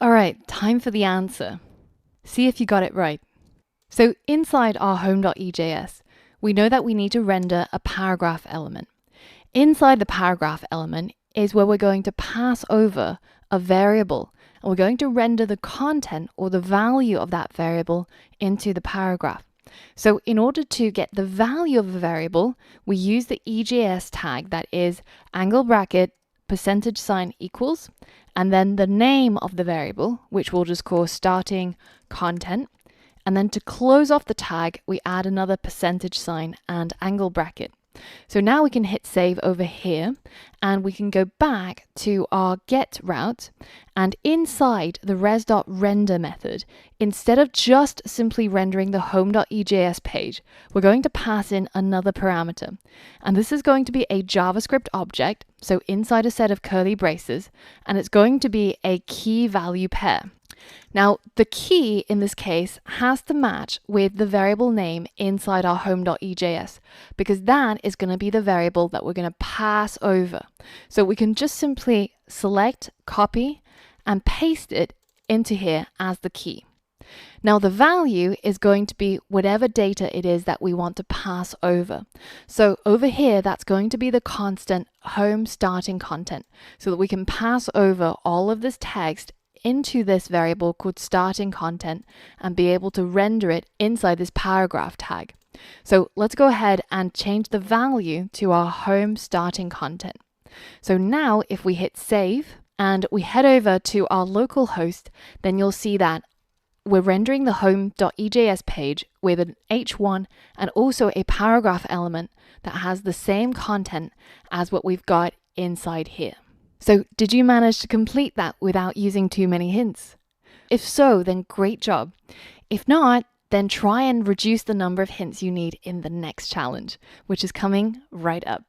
All right, time for the answer. See if you got it right. So inside our home.ejs, we know that we need to render a paragraph element. Inside the paragraph element is where we're going to pass over a variable, and we're going to render the content or the value of that variable into the paragraph. So in order to get the value of a variable, we use the EJS tag that is angle bracket %sign equals, and then the name of the variable, which we'll just call starting content. And then to close off the tag, we add another %sign and angle bracket. So now we can hit save over here, and we can go back to our get route, and inside the res.render method, instead of just simply rendering the home.ejs page, we're going to pass in another parameter. And this is going to be a JavaScript object, so inside a set of curly braces, and it's going to be a key value pair. Now, the key in this case has to match with the variable name inside our home.ejs, because that is going to be the variable that we're going to pass over. So we can just simply select, copy, and paste it into here as the key. Now, the value is going to be whatever data it is that we want to pass over. So over here, that's going to be the constant home starting content, so that we can pass over all of this text into this variable called starting content and be able to render it inside this paragraph tag. So let's go ahead and change the value to our home starting content. So now if we hit save and we head over to our local host, then you'll see that we're rendering the home.ejs page with an h1 and also a paragraph element that has the same content as what we've got inside here. So did you manage to complete that without using too many hints? If so, then great job. If not, then try and reduce the number of hints you need in the next challenge, which is coming right up.